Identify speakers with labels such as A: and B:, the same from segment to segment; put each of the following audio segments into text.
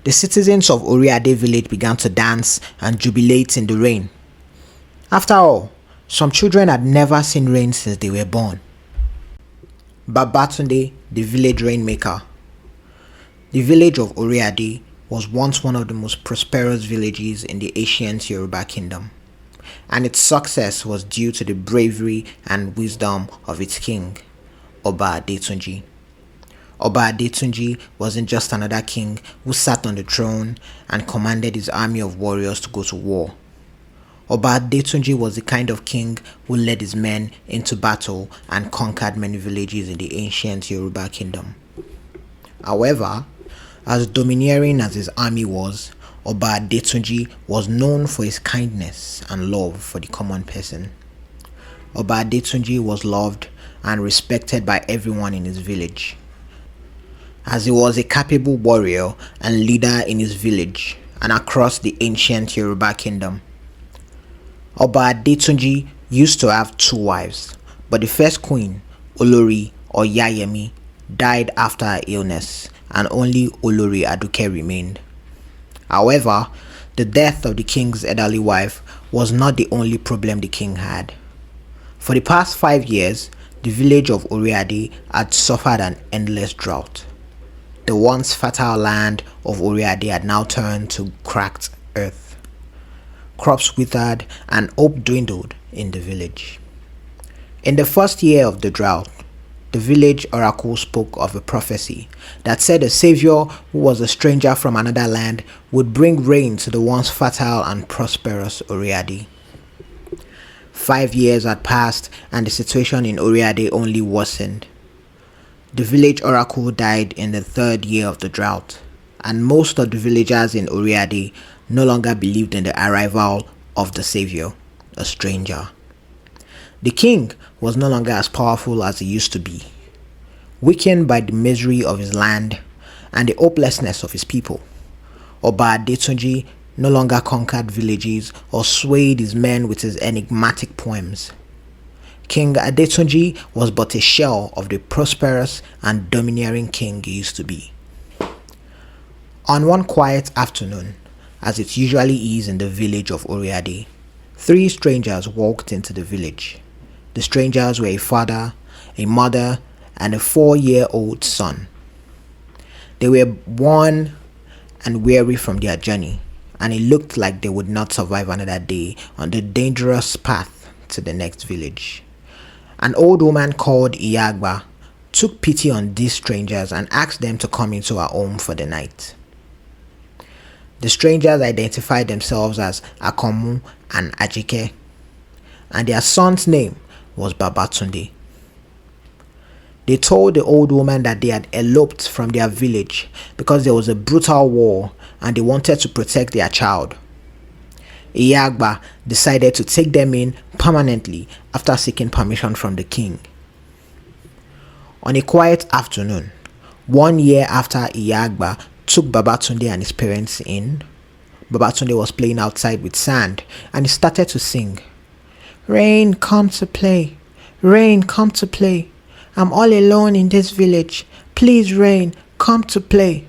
A: the citizens of Oriade village began to dance and jubilate in the rain. After all, some children had never seen rain since they were born. Babatunde the Village Rainmaker. The village of Oriade was once one of the most prosperous villages in the ancient Yoruba kingdom, and its success was due to the bravery and wisdom of its king, Oba Adetunji. Oba Adetunji wasn't just another king who sat on the throne and commanded his army of warriors to go to war. Oba Adetunji was the kind of king who led his men into battle and conquered many villages in the ancient Yoruba kingdom. However, as domineering as his army was, Oba Adetunji was known for his kindness and love for the common person. Oba Adetunji was loved and respected by everyone in his village, as he was a capable warrior and leader in his village and across the ancient Yoruba kingdom. Oba Adetunji used to have 2 wives, but the first queen, Olori or Yayemi, died after her illness, and only Olori Aduke remained. However, the death of the king's elderly wife was not the only problem the king had. For the past 5 years, the village of Oriade had suffered an endless drought. The once fertile land of Oriade had now turned to cracked earth. Crops withered and hope dwindled in the village. In the first year of the drought, the village oracle spoke of a prophecy that said a savior who was a stranger from another land would bring rain to the once fertile and prosperous Oriade. 5 years had passed and the situation in Oriade only worsened. The village oracle died in the 3rd year of the drought, and most of the villagers in Oriade no longer believed in the arrival of the savior, a stranger. The king was no longer as powerful as he used to be. Weakened by the misery of his land and the hopelessness of his people, Oba Adetunji no longer conquered villages or swayed his men with his enigmatic poems. King Adetunji was but a shell of the prosperous and domineering king he used to be. On one quiet afternoon, as it usually is in the village of Oriade, 3 strangers walked into the village. The strangers were a father, a mother, and a 4-year-old son. They were worn and weary from their journey, and it looked like they would not survive another day on the dangerous path to the next village. An old woman called Iyagba took pity on these strangers and asked them to come into her home for the night. The strangers identified themselves as Akomu and Ajike, and their son's name was Babatunde. They told the old woman that they had eloped from their village because there was a brutal war and they wanted to protect their child. Iyagba decided to take them in permanently after seeking permission from the king. On a quiet afternoon, 1 year after Iyagba took Babatunde and his parents in, Babatunde was playing outside with sand and he started to sing, "Rain, come to play. Rain, come to play. I'm all alone in this village. Please, rain, come to play."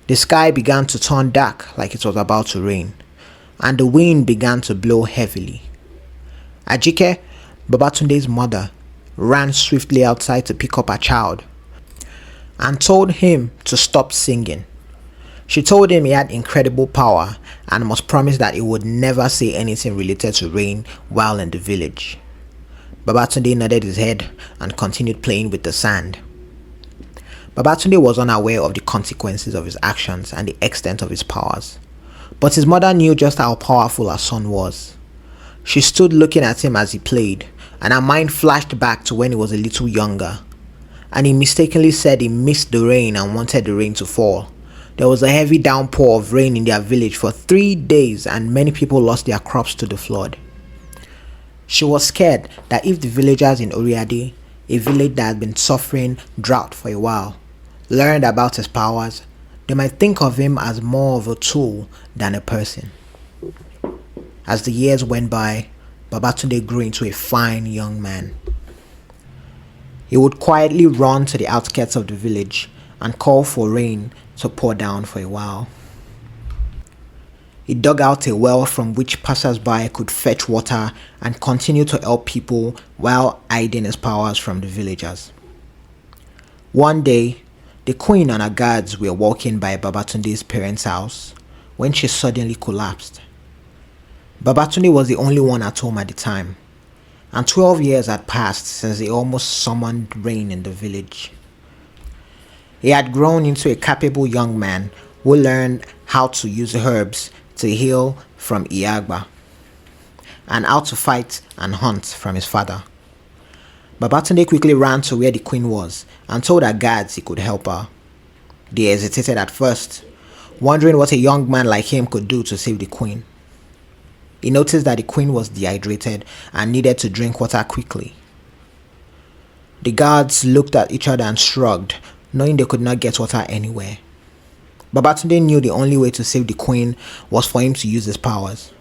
A: The sky began to turn dark like it was about to rain, and the wind began to blow heavily. Ajike, Babatunde's mother, ran swiftly outside to pick up her child and told him to stop singing. She told him he had incredible power and must promise that he would never say anything related to rain while in the village. Babatunde nodded his head and continued playing with the sand. Babatunde was unaware of the consequences of his actions and the extent of his powers, but his mother knew just how powerful her son was. She stood looking at him as he played, and her mind flashed back to when he was a little younger, and he mistakenly said he missed the rain and wanted the rain to fall. There was a heavy downpour of rain in their village for 3 days, and many people lost their crops to the flood. She was scared that if the villagers in Oriade, a village that had been suffering drought for a while, learned about his powers, they might think of him as more of a tool than a person. As the years went by, Babatunde grew into a fine young man. He would quietly run to the outskirts of the village and call for rain to pour down for a while. He dug out a well from which passers-by could fetch water and continue to help people while hiding his powers from the villagers. One day, the queen and her guards were walking by Babatunde's parents' house when she suddenly collapsed. Babatunde was the only one at home at the time, and 12 years had passed since he almost summoned rain in the village. He had grown into a capable young man who learned how to use herbs to heal from Iagba and how to fight and hunt from his father. Babatunde quickly ran to where the queen was and told her guards he could help her. They hesitated at first, wondering what a young man like him could do to save the queen. He noticed that the queen was dehydrated and needed to drink water quickly. The guards looked at each other and shrugged, knowing they could not get water anywhere. Babatunde knew the only way to save the queen was for him to use his powers.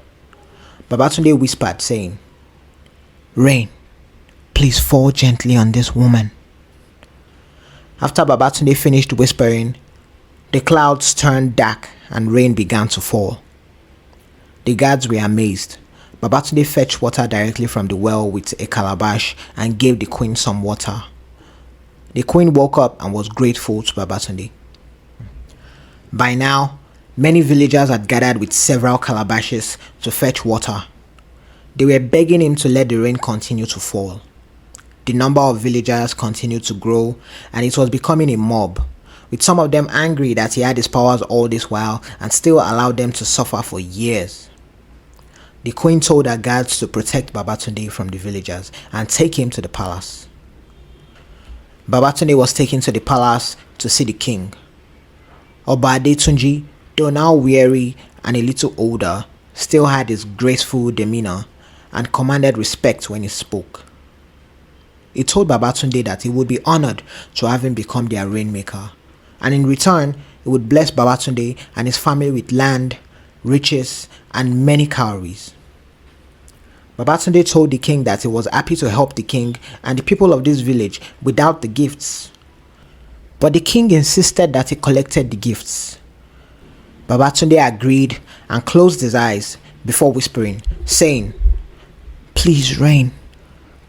A: Babatunde whispered, saying, "Rain, please fall gently on this woman." After Babatunde finished whispering, the clouds turned dark and rain began to fall. The guards were amazed. Babatunde fetched water directly from the well with a calabash and gave the queen some water. The queen woke up and was grateful to Babatunde. By now, many villagers had gathered with several calabashes to fetch water. They were begging him to let the rain continue to fall. The number of villagers continued to grow, and it was becoming a mob, with some of them angry that he had his powers all this while and still allowed them to suffer for years. The queen told her guards to protect Babatunde from the villagers and take him to the palace. Babatunde was taken to the palace to see the king. Oba Adetunji, though now weary and a little older, still had his graceful demeanor and commanded respect when he spoke. He told Babatunde that he would be honored to have him become their rainmaker, and in return, he would bless Babatunde and his family with land, riches, and many cowries. Babatunde told the king that he was happy to help the king and the people of this village without the gifts. But the king insisted that he collected the gifts. Babatunde agreed and closed his eyes before whispering, saying, "Please, rain,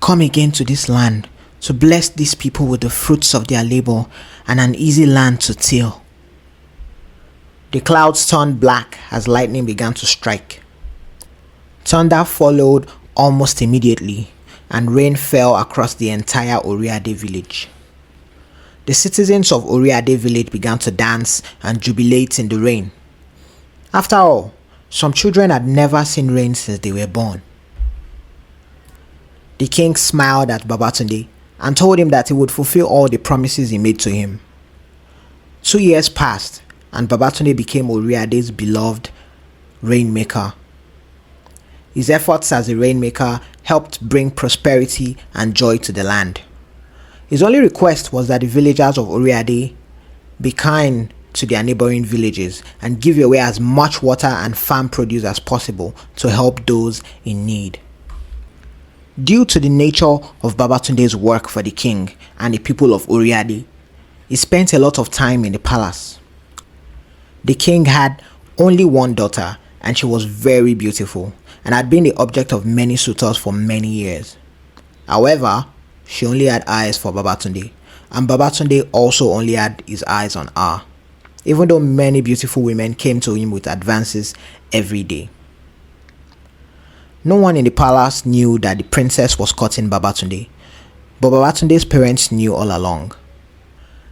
A: come again to this land to bless these people with the fruits of their labor and an easy land to till." The clouds turned black as lightning began to strike. Thunder followed almost immediately, and rain fell across the entire Oriade village. The citizens of Oriade village began to dance and jubilate in the rain. After all, some children had never seen rain since they were born. The king smiled at Babatunde and told him that he would fulfill all the promises he made to him. 2 years passed, and Babatunde became Oriade's beloved rainmaker. His efforts as a rainmaker helped bring prosperity and joy to the land. His only request was that the villagers of Oriade be kind to their neighboring villages and give away as much water and farm produce as possible to help those in need. Due to the nature of Babatunde's work for the king and the people of Oriade, he spent a lot of time in the palace. The king had only one daughter, and she was very beautiful and had been the object of many suitors for many years. However, she only had eyes for Babatunde, and Babatunde also only had his eyes on her, even though many beautiful women came to him with advances every day. No one in the palace knew that the princess was courting Babatunde, but Babatunde's parents knew all along,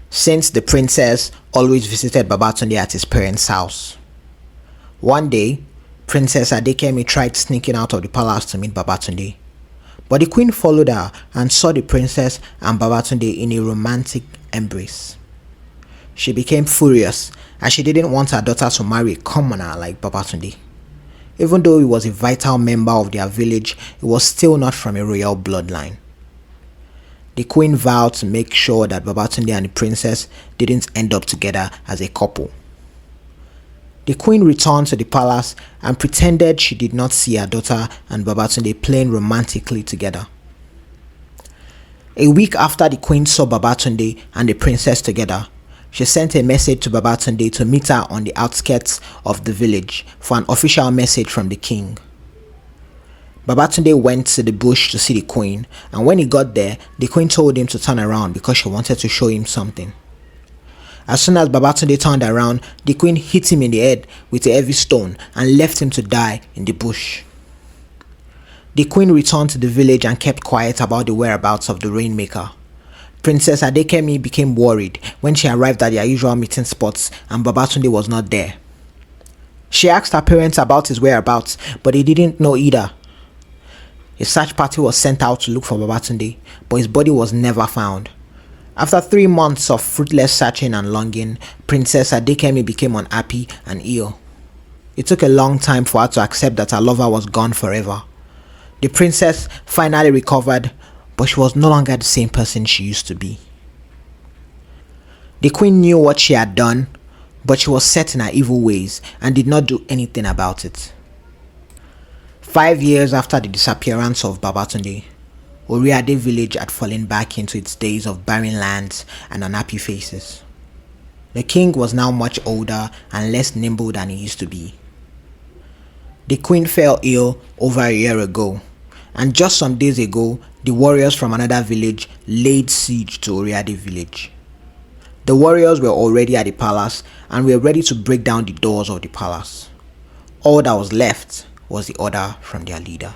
A: since the princess always visited Babatunde at his parents' house. One day, Princess Adekemi tried sneaking out of the palace to meet Babatunde, but the queen followed her and saw the princess and Babatunde in a romantic embrace. She became furious as she didn't want her daughter to marry a commoner like Babatunde. Even though he was a vital member of their village, he was still not from a royal bloodline. The queen vowed to make sure that Babatunde and the princess didn't end up together as a couple. The queen returned to the palace and pretended she did not see her daughter and Babatunde playing romantically together. A week after the queen saw Babatunde and the princess together, she sent a message to Babatunde to meet her on the outskirts of the village for an official message from the king. Babatunde went to the bush to see the queen, and when he got there, the queen told him to turn around because she wanted to show him something. As soon as Babatunde turned around, the queen hit him in the head with a heavy stone and left him to die in the bush. The queen returned to the village and kept quiet about the whereabouts of the Rainmaker. Princess Adekemi became worried when she arrived at their usual meeting spots and Babatunde was not there. She asked her parents about his whereabouts, but they didn't know either. A search party was sent out to look for Babatunde, but his body was never found. After 3 months of fruitless searching and longing, Princess Adekemi became unhappy and ill. It took a long time for her to accept that her lover was gone forever. The princess finally recovered, but she was no longer the same person she used to be. The queen knew what she had done, but she was set in her evil ways and did not do anything about it. 5 years after the disappearance of Babatunde, Oriade village had fallen back into its days of barren lands and unhappy faces. The king was now much older and less nimble than he used to be. The queen fell ill over a year ago, and just some days ago, the warriors from another village laid siege to Oriade village. The warriors were already at the palace and were ready to break down the doors of the palace. All that was left was the order from their leader.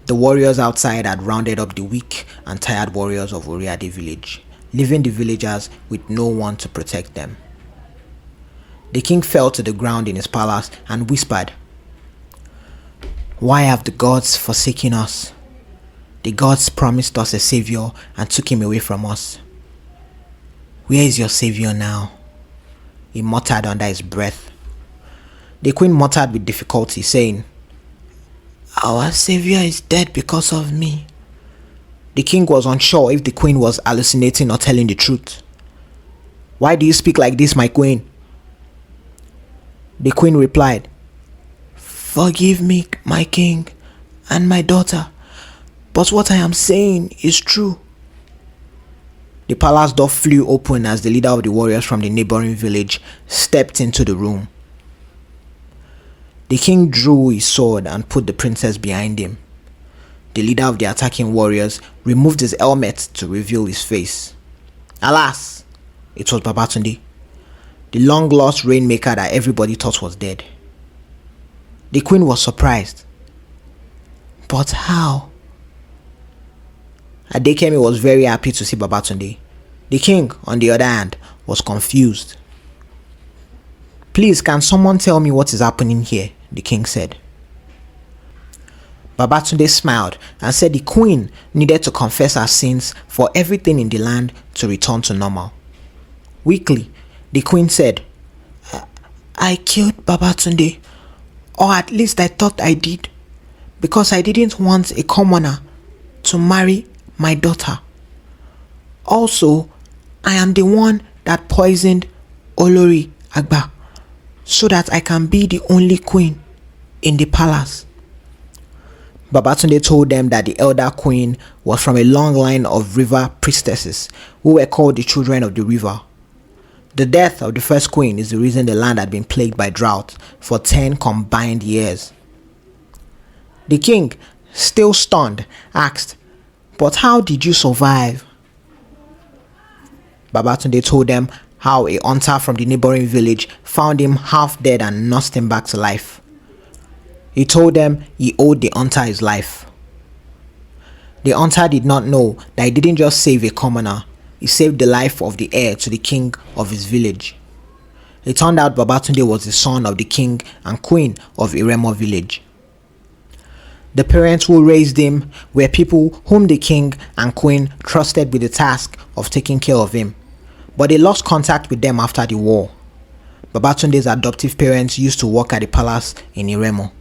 A: The warriors outside had rounded up the weak and tired warriors of Oriade village, leaving the villagers with no one to protect them. The king fell to the ground in his palace and whispered, "Why have the gods forsaken us? The gods promised us a savior and took him away from us. Where is your savior now?" He muttered under his breath. The queen muttered with difficulty, saying, "Our savior is dead because of me." The king was unsure if the queen was hallucinating or telling the truth. "Why do you speak like this, my queen?" The queen replied, "Forgive me, my king and my daughter, but what I am saying is true." The palace door flew open as the leader of the warriors from the neighboring village stepped into the room. The king drew his sword and put the princess behind him. The leader of the attacking warriors removed his helmet to reveal his face. Alas, it was Babatunde, the long-lost rainmaker that everybody thought was dead. The queen was surprised. But how? Adekemi was very happy to see Babatunde. The king, on the other hand, was confused. "Please, can someone tell me what is happening here?" the king said. Babatunde smiled and said the queen needed to confess her sins for everything in the land to return to normal. Weakly, the queen said, "I killed Babatunde, or at least I thought I did, because I didn't want a commoner to marry my daughter. Also, I am the one that poisoned Olori Agba, so that I can be the only queen in the palace." Babatunde told them that the elder queen was from a long line of river priestesses who were called the children of the river. The death of the first queen is the reason the land had been plagued by drought for 10 combined years. The king, still stunned, asked, "But how did you survive?" Babatunde told them how a hunter from the neighboring village found him half dead and nursed him back to life. He told them he owed the hunter his life. The hunter did not know that he didn't just save a commoner, he saved the life of the heir to the king of his village. It turned out Babatunde was the son of the king and queen of Iremo village. The parents who raised him were people whom the king and queen trusted with the task of taking care of him, but they lost contact with them after the war. Babatunde's adoptive parents used to work at the palace in Iremo.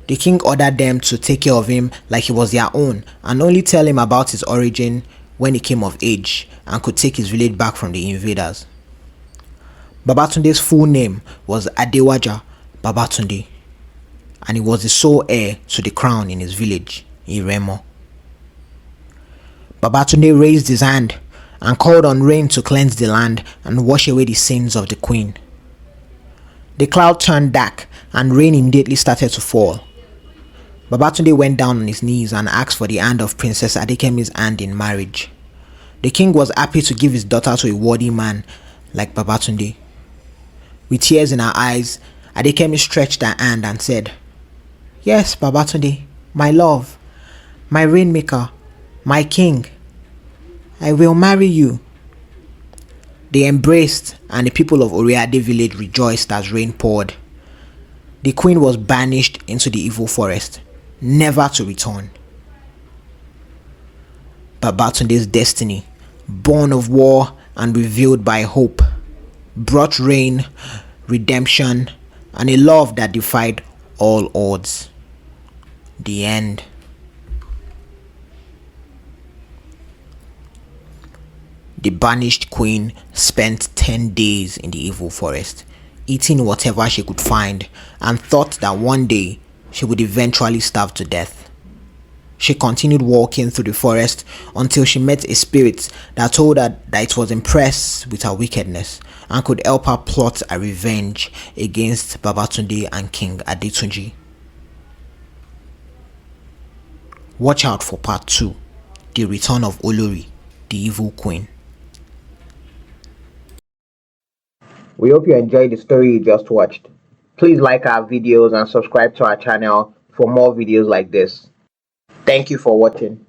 A: The king ordered them to take care of him like he was their own and only tell him about his origin when he came of age and could take his village back from the invaders. Babatunde's full name was Adewaja Babatunde, and he was the sole heir to the crown in his village, Iremo. Babatunde raised his hand and called on rain to cleanse the land and wash away the sins of the queen. The cloud turned dark and rain immediately started to fall. Babatunde went down on his knees and asked for the hand of Princess Adekemi's hand in marriage. The king was happy to give his daughter to a worthy man like Babatunde. With tears in her eyes, Adekemi stretched her hand and said, "Yes, Babatunde, my love, my rainmaker, my king, I will marry you." They embraced, and the people of Oreade village rejoiced as rain poured. The queen was banished into the evil forest, never to return. Babatunde's destiny, born of war and revealed by hope, brought rain, redemption, and a love that defied all odds. The end. The banished queen spent 10 days in the evil forest, eating whatever she could find, and thought that one day she would eventually starve to death. She continued walking through the forest until she met a spirit that told her that it was impressed with her wickedness and could help her plot a revenge against Babatunde and King Adetunji. Watch out for part 2, The Return of Olori, the Evil Queen. We hope you enjoyed the story you just watched. Please like our videos and subscribe to our channel for more videos like this. Thank you for watching.